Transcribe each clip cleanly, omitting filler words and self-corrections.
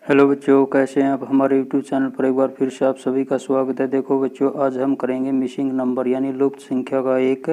Hello बच्चों, कैसे हैं आप। हमारे यूट्यूब चैनल पर एक बार फिर से आप सभी का स्वागत है। देखो बच्चों, आज हम करेंगे मिसिंग नंबर यानी लुप्त संख्या का एक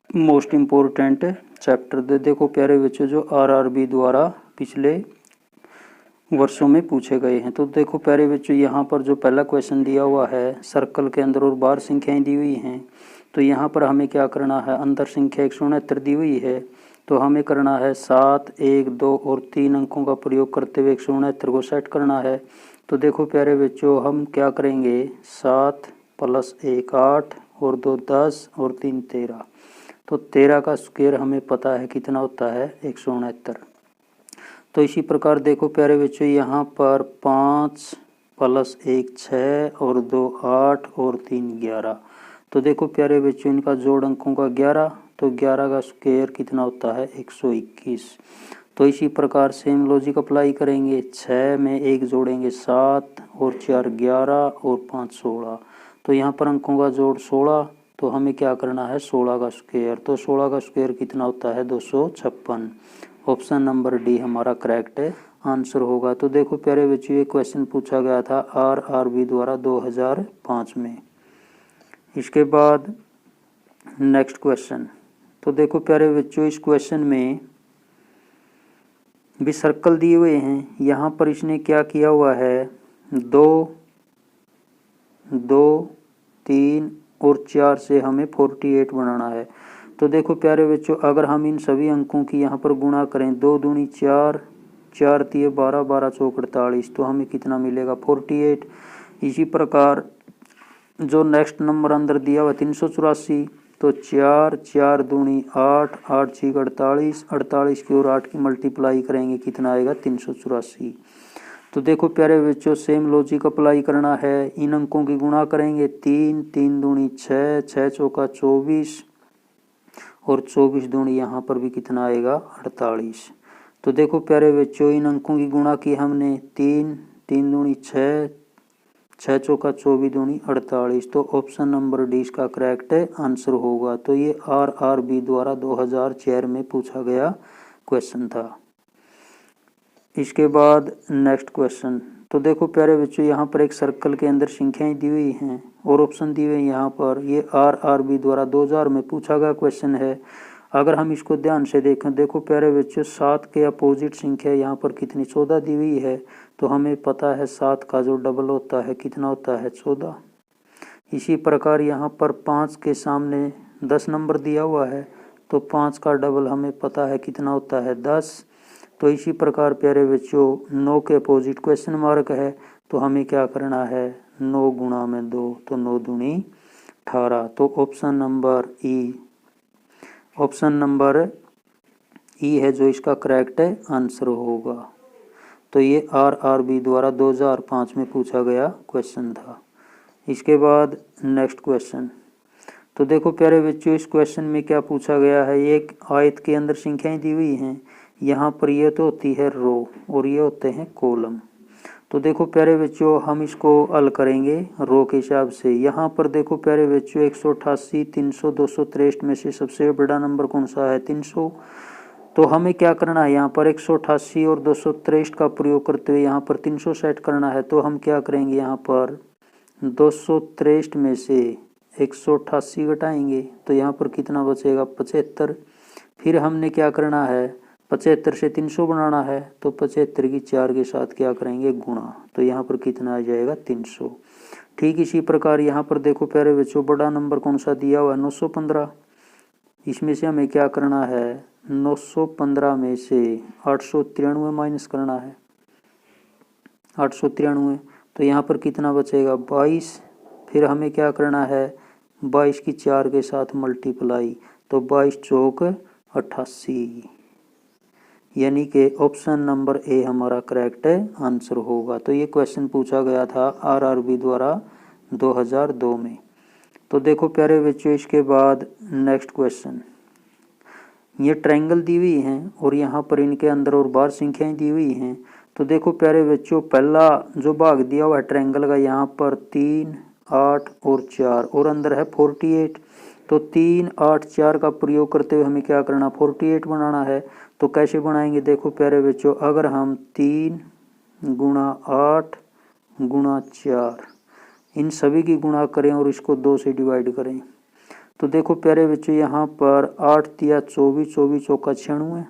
मोस्ट इम्पोर्टेंट चैप्टर। देखो प्यारे बच्चों, जो आरआरबी द्वारा पिछले वर्षों में पूछे गए हैं। तो देखो प्यारे बच्चों, यहाँ पर जो पहला क्वेश्चन दिया हुआ है, सर्कल के अंदर और बाहर संख्याएँ दी हुई हैं। तो यहाँ पर हमें क्या करना है, अंदर संख्या 169 दी हुई है, तो हमें करना है 7, 1, 2 और 3 अंकों का प्रयोग करते हुए 169 को सेट करना है। तो देखो प्यारे बच्चों, हम क्या करेंगे, 7 + 1 8 और 2 10 और 3 13। तो 13 का स्क्वायर हमें पता है कितना होता है, 169। तो इसी प्रकार देखो प्यारे बच्चों, यहाँ पर 5 + 1 6 और 2 8 और 3 11। तो देखो प्यारे बच्चों, इनका जोड़ अंकों का 11, तो 11 का स्क्वायर कितना होता है, 121। तो इसी प्रकार सेम लॉजिक अप्लाई करेंगे। 6 में 1 जोड़ेंगे 7 और 4 11 और 5 16। तो यहाँ पर अंकों का जोड़ 16, तो हमें क्या करना है, 16 का स्क्वायर। तो 16 का स्क्वायर कितना होता है, 256। ऑप्शन नंबर डी हमारा करेक्ट आंसर होगा। तो देखो प्यारे बच्चों, ये क्वेश्चन पूछा गया था आरआरबी द्वारा 2005 में। इसके बाद नेक्स्ट क्वेश्चन। तो देखो प्यारे बच्चों, इस क्वेश्चन में भी सर्कल दिए हुए हैं। यहाँ पर इसने क्या किया हुआ है, 2 2 3 और 4 से हमें 48 बनाना है। तो देखो प्यारे बच्चों, अगर हम इन सभी अंकों की यहाँ पर गुणा करें, 2 दूनी 4, 4 तिये 12, 12 चौक 48, तो हमें कितना मिलेगा, 48। इसी प्रकार जो नेक्स्ट नंबर अंदर दिया हुआ 384, तो 4 4 दूनी 8, 8 6 48, 48 की और 8 की मल्टीप्लाई करेंगे, कितना आएगा, 384। तो देखो प्यारे बच्चों, सेम लॉजिक अप्लाई करना है। इन अंकों की गुणा करेंगे, 3 3 दूनी 6, 6 चौका 24 और 24 दूनी यहाँ पर भी कितना आएगा, 48। तो देखो प्यारे बच्चों, इन अंकों की गुणा की हमने, 3 3 दूनी 6, 6 चौका 24 दूनी 48। तो ऑप्शन नंबर डी इसका करेक्ट आंसर होगा। तो ये आरआरबी द्वारा 2004 में पूछा गया क्वेश्चन था। इसके बाद नेक्स्ट क्वेश्चन। तो देखो प्यारे बच्चों, यहाँ पर एक सर्कल के अंदर संख्याएं दी हुई हैं और ऑप्शन दिए हुए हैं यहाँ पर। ये आरआरबी द्वारा 2000 में पूछा गया क्वेश्चन है। अगर हम इसको ध्यान से देखें, देखो प्यारे बच्चों, 7 के अपोजिट संख्या यहाँ पर कितनी, 14 दी हुई है। तो हमें पता है 7 का जो डबल होता है कितना होता है, 14। इसी प्रकार यहाँ पर 5 के सामने 10 नंबर दिया हुआ है, तो 5 का डबल हमें पता है कितना होता है, 10। तो इसी प्रकार प्यारे बच्चों, 9 के अपोजिट क्वेश्चन मार्क है, तो हमें क्या करना है, 9 गुणा में 2, तो 9 दूनी 18। तो ऑप्शन नंबर ई है जो इसका करेक्ट आंसर होगा। तो ये आरआरबी द्वारा 2005 में पूछा गया क्वेश्चन था। इसके बाद नेक्स्ट क्वेश्चन। तो देखो प्यारे बच्चों, इस क्वेश्चन में क्या पूछा गया है, एक आयत के अंदर संख्याएं दी हुई हैं। यहाँ पर ये तो होती है रो और ये होते हैं कॉलम। तो देखो प्यारे बच्चों, हम इसको हल करेंगे रो के हिसाब से। यहाँ पर देखो प्यारे बच्चों, 188 300 263 में से सबसे बड़ा नंबर कौन सा है, 300। तो हमें क्या करना है, यहाँ पर 188 और 263 का प्रयोग करते हुए यहाँ पर 300 सेट करना है। तो हम क्या करेंगे, यहाँ पर 263 में से 188 घटाएंगे, तो यहाँ पर कितना बचेगा, 75। फिर हमने क्या करना है, 75 से 300 बनाना है, तो 75 की 4 के साथ क्या करेंगे, गुणा। तो यहाँ पर कितना आ जाएगा, 300। ठीक इसी प्रकार यहाँ पर देखो प्यारे बच्चों, बड़ा नंबर कौन सा दिया हुआ है, 915। इसमें से हमें क्या करना है, 915 में से 893 माइनस करना है, 893। तो यहाँ पर कितना बचेगा, 22। फिर हमें क्या करना है, 22 की 4 के साथ मल्टीप्लाई, तो 22 चौक 88, यानी कि ऑप्शन नंबर ए हमारा करेक्ट आंसर होगा। तो ये क्वेश्चन पूछा गया था आरआरबी द्वारा 2002 में। तो देखो प्यारे बच्चों, इसके बाद नेक्स्ट क्वेश्चन। ये ट्रायंगल दी हुई हैं और यहाँ पर इनके अंदर और बाहर संख्याएं दी हुई हैं। तो देखो प्यारे बच्चों, पहला जो भाग दिया हुआ है ट्रायंगल का, यहाँ पर 3 8 और 4 और अंदर है 48। तो 3 8 4 का प्रयोग करते हुए हमें क्या करना, 48 बनाना है। तो कैसे बनाएंगे, देखो प्यारे बच्चों, अगर हम 3 गुणा 8 गुणा 4, इन सभी की गुणा करें और इसको 2 से डिवाइड करें। तो देखो प्यारे बच्चों यहाँ पर 8 तिया 24, 24 चौका 96,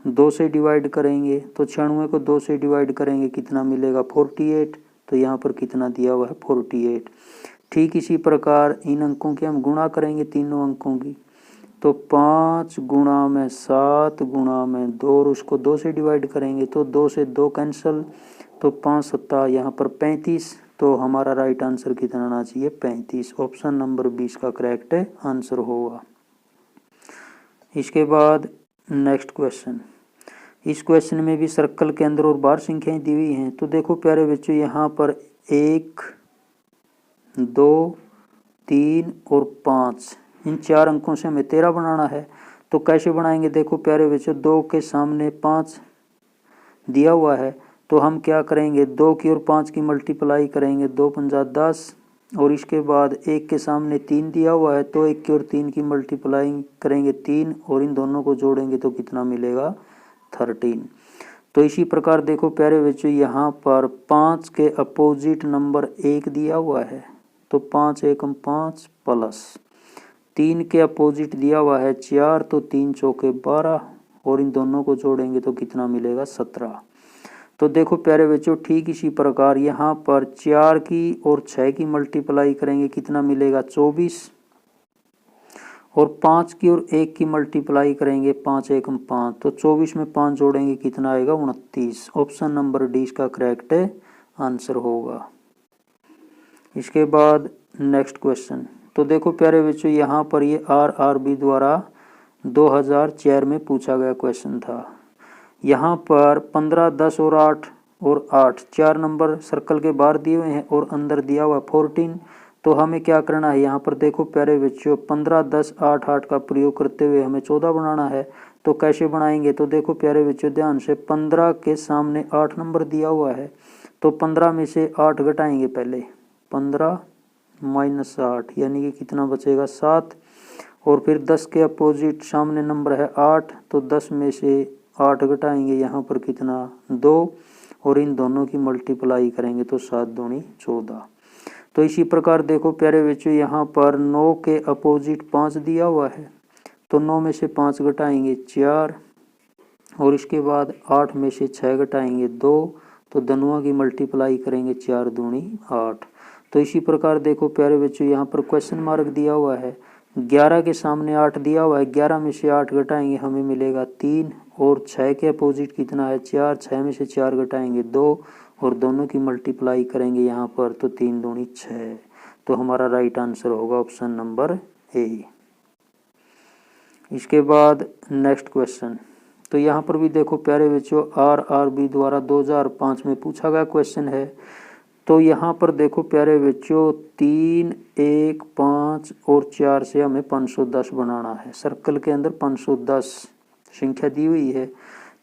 2 से डिवाइड करेंगे तो 96 को 2 से डिवाइड करेंगे कितना मिलेगा 48। तो यहाँ पर कितना दिया हुआ है 48। ठीक इसी प्रकार इन अंकों की हम गुणा करेंगे तीनों अंकों की, तो 5 गुणा में 7 गुणा में 2 और उसको 2 से डिवाइड करेंगे तो 2 से 2 कैंसिल, तो 5 सत्ता यहाँ पर 35। तो हमारा राइट आंसर कितना आना चाहिए 35। ऑप्शन नंबर 20 का करेक्ट आंसर होगा। इसके बाद नेक्स्ट क्वेश्चन, इस क्वेश्चन में भी सर्कल के अंदर और बाहर संख्याएं दी हुई हैं। तो देखो प्यारे बच्चों यहाँ पर 1 2 3 और 5, इन 4 अंकों से हमें 13 बनाना है। तो कैसे बनाएंगे, देखो प्यारे बच्चों 2 के सामने 5 दिया हुआ है तो हम क्या करेंगे 2 की और 5 की मल्टीप्लाई करेंगे, 2 पंजा 10, और इसके बाद 1 के सामने 3 दिया हुआ है तो 1 की और 3 की मल्टीप्लाई करेंगे 3, और इन दोनों को जोड़ेंगे तो कितना मिलेगा 13। तो इसी प्रकार देखो प्यारे बच्चों यहाँ पर 5 के अपोजिट नंबर 1 दिया हुआ है तो 5 एकम 5 प्लस 3 के अपोजिट दिया हुआ है 4 तो 3 चौके 12, और इन दोनों को जोड़ेंगे तो कितना मिलेगा 17। तो देखो प्यारे बच्चों ठीक इसी प्रकार यहाँ पर 4 की और 6 की मल्टीप्लाई करेंगे कितना मिलेगा 24, और 5 की और 1 की मल्टीप्लाई करेंगे 5 एकम 5, तो 24 में 5 जोड़ेंगे कितना आएगा 29। ऑप्शन नंबर डी इसका करेक्ट आंसर होगा। इसके बाद नेक्स्ट क्वेश्चन, तो देखो प्यारे बच्चों यहाँ पर ये RRB द्वारा 2004 में पूछा गया क्वेश्चन था। यहाँ पर 15, 10 और 8 4 नंबर सर्कल के बाहर दिए हुए हैं और अंदर दिया हुआ 14। तो हमें क्या करना है, यहाँ पर देखो प्यारे बच्चों 15, 10, 8 का प्रयोग करते हुए हमें 14 बनाना है। तो कैसे बनाएंगे, तो देखो प्यारे बच्चों ध्यान से 15 के सामने 8 नंबर दिया हुआ है तो 15 में से 8 घटाएंगे, पहले 15 माइनस 8 यानी कि कितना बचेगा 7, और फिर 10 के अपोजिट सामने नंबर है 8 तो 10 में से 8 घटाएंगे यहाँ पर कितना 2, और इन दोनों की मल्टीप्लाई करेंगे तो 7 दूनी 14। तो इसी प्रकार देखो प्यारे बच्चों यहाँ पर 9 के अपोजिट 5 दिया हुआ है तो 9 में से 5 घटाएंगे 4, और इसके बाद 8 में से 6 घटाएंगे 2, तो दोनों की मल्टीप्लाई करेंगे 4 दूनी 8। तो इसी प्रकार देखो प्यारे बच्चों यहाँ पर क्वेश्चन मार्क दिया हुआ है, 11 के सामने 8 दिया हुआ है, 11 में से 8 घटाएंगे हमें मिलेगा 3, और 6 के अपोजिट कितना है 4, 6 में से 4 घटाएंगे 2, और दोनों की मल्टीप्लाई करेंगे यहाँ पर तो 3 दूनी 6। तो हमारा राइट आंसर होगा ऑप्शन नंबर ए। इसके बाद नेक्स्ट क्वेश्चन, तो यहाँ पर भी देखो प्यारे बच्चों RRB द्वारा 2005 में पूछा गया क्वेश्चन है। तो यहाँ पर देखो प्यारे बच्चों 3, 1, 5 और 4 से हमें 510 बनाना है। सर्कल के अंदर 510 संख्या दी हुई है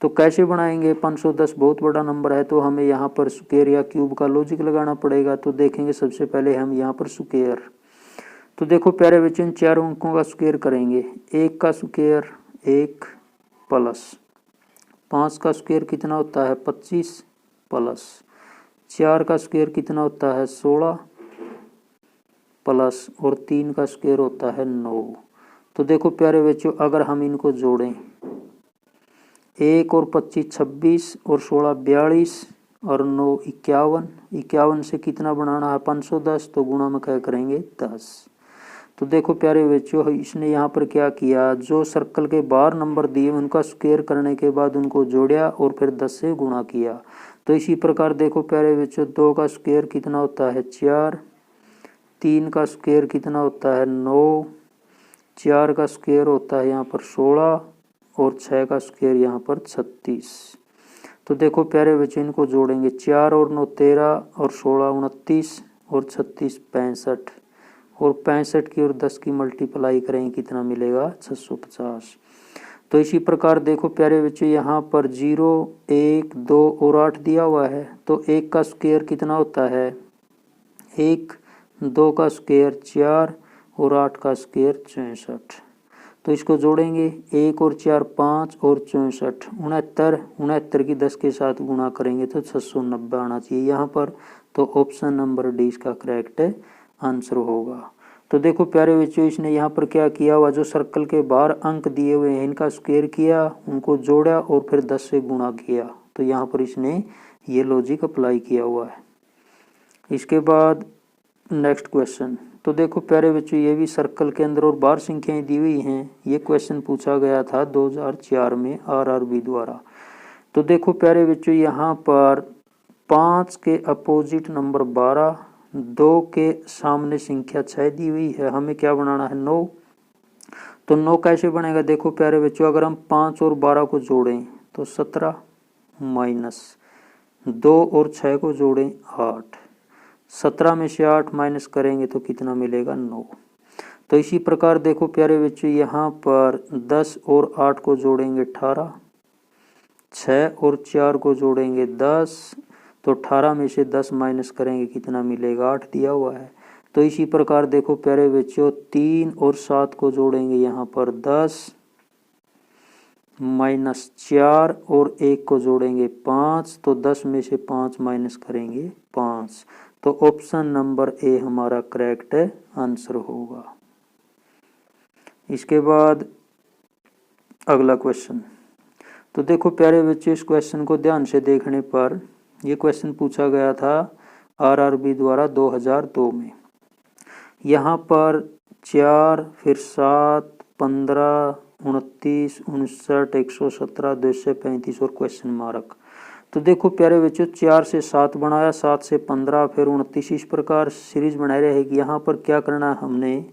तो कैसे बनाएंगे, 510 बहुत बड़ा नंबर है तो हमें यहाँ पर स्क्वायर या क्यूब का लॉजिक लगाना पड़ेगा। तो देखेंगे सबसे पहले हम यहाँ पर स्क्वायर, तो देखो प्यारे बच्चों इन 4 अंकों का स्क्वायर करेंगे, 1 का स्क्वायर 1 प्लस 5 का स्क्वायर कितना होता है 25 प्लस 4 का स्क्वायर कितना होता है 16 प्लस, और 3 का स्क्वायर होता है 9। तो देखो प्यारे बच्चों अगर हम इनको जोड़ें 1 और 25 26 और 16 42 और 9 51, 51 से कितना बनाना है 510 तो गुणा में क्या करेंगे 10। तो देखो प्यारे बच्चों इसने यहाँ पर क्या किया, जो सर्कल के बाहर नंबर दिए उनका स्क्वायर करने के बाद उनको जोड़ा और फिर 10 से गुणा किया। तो इसी प्रकार देखो प्यारे बच्चों 2 का स्क्वायर कितना होता है 4, 3 का स्क्वायर कितना होता है 9, 4 का स्क्वायर होता है यहाँ पर 16, और 6 का स्क्वायर यहाँ पर 36। तो देखो प्यारे बच्चों इनको जोड़ेंगे 4 और 9 13 और 16 29 और 36 65, और 65 की और 10 की मल्टीप्लाई करेंगे कितना मिलेगा 650। तो इसी प्रकार देखो प्यारे बच्चों यहाँ पर 0 1 2 और 8 दिया हुआ है तो 1 का स्क्वायर कितना होता है 1, 2 का स्क्वायर 4 और 8 का स्क्वायर 64। तो इसको जोड़ेंगे, 1 और 4 5 और 64 69, 69 की 10 के साथ गुणा करेंगे तो 690 आना चाहिए यहाँ पर। तो ऑप्शन नंबर डी इसका करेक्ट आंसर होगा। तो देखो प्यारे बच्चों, इसने यहाँ पर क्या किया हुआ, जो सर्कल के बाहर अंक दिए हुए हैं इनका स्क्वायर किया, उनको जोड़ा और फिर 10 से गुणा किया। तो यहाँ पर इसने ये लॉजिक अप्लाई किया हुआ है। इसके बाद नेक्स्ट क्वेश्चन, तो देखो प्यारे बच्चों, ये भी सर्कल के अंदर और बाहर संख्याएं दी हुई हैं। ये क्वेश्चन पूछा गया था 2004 में आरआरबी द्वारा। तो देखो प्यारे बच्चों, यहाँ पर 5 के अपोजिट नंबर 12, 2 के सामने संख्या 6 दी हुई है, हमें क्या बनाना है 9। तो 9 कैसे बनेगा, देखो प्यारे बच्चों, अगर हम 5 और 12 को जोड़ें तो 17 माइनस 2 और 6 को जोड़ें 8, 17 में से 8 माइनस करेंगे तो कितना मिलेगा 9। तो इसी प्रकार देखो प्यारे बच्चों, यहाँ पर 10 और 8 को जोड़ेंगे 18, 6 और 4 को जोड़ेंगे 10, तो 18 में से 10 माइनस करेंगे कितना मिलेगा 8 दिया हुआ है। तो इसी प्रकार देखो प्यारे बच्चों, 3 और 7 को जोड़ेंगे यहाँ पर 10 माइनस 4 और 1 को जोड़ेंगे 5, तो 10 में से 5 माइनस करेंगे 5। तो ऑप्शन नंबर ए हमारा करेक्ट आंसर होगा। इसके बाद अगला क्वेश्चन, तो देखो प्यारे बच्चों, इस क्वेश्चन को ध्यान से देखने पर यह क्वेश्चन पूछा गया था आरआरबी द्वारा 2002 में। यहाँ पर 4 फिर 7 15 29 59 117 235 और क्वेश्चन मार्क। तो देखो प्यारे बच्चों, 4 से 7 बनाया, 7 से 15 फिर 29, इस प्रकार सीरीज बनाई रहेगी। यहाँ पर क्या करना है, हमने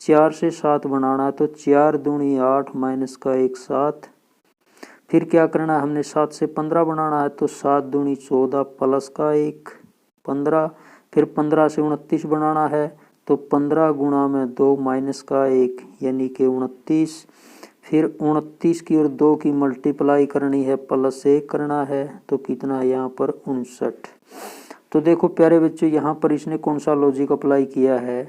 4 से 7 बनाना है, तो 4 दूनी 8 माइनस का 1 7। फिर क्या करना है, हमने 7 से 15 बनाना है, तो 7 दूनी 14 प्लस का 1 15। फिर 15 से 29 बनाना है, तो 15 गुणा में 2 माइनस का 1 यानी कि 29। फिर 29 की और 2 की मल्टीप्लाई करनी है, प्लस 1 करना है, तो कितना है यहाँ पर 59। तो देखो प्यारे बच्चों, यहाँ पर इसने कौन सा लॉजिक अप्लाई किया है,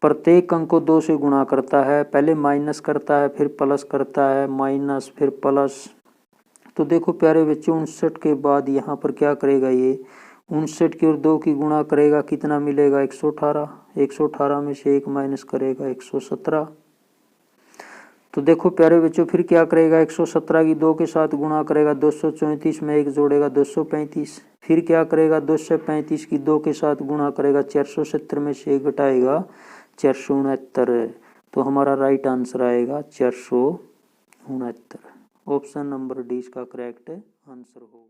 प्रत्येक अंक को 2 से गुणा करता है, पहले माइनस करता है फिर प्लस करता है, माइनस फिर प्लस। तो देखो प्यारे बच्चों, 59 के बाद यहाँ पर क्या करेगा, ये 59 की और 2 की गुणा करेगा, कितना मिलेगा 118, 118 में से 1 माइनस करेगा 117। तो देखो प्यारे बच्चों, फिर क्या करेगा, 117 की 2 के साथ गुणा करेगा, 234 में 1 जोड़ेगा 235। फिर क्या करेगा, 235 की 2 के साथ गुणा करेगा, 470 में से 1 घटाएगा 469। तो हमारा राइट आंसर आएगा 469। ऑप्शन नंबर डी इसका करेक्ट आंसर होगा।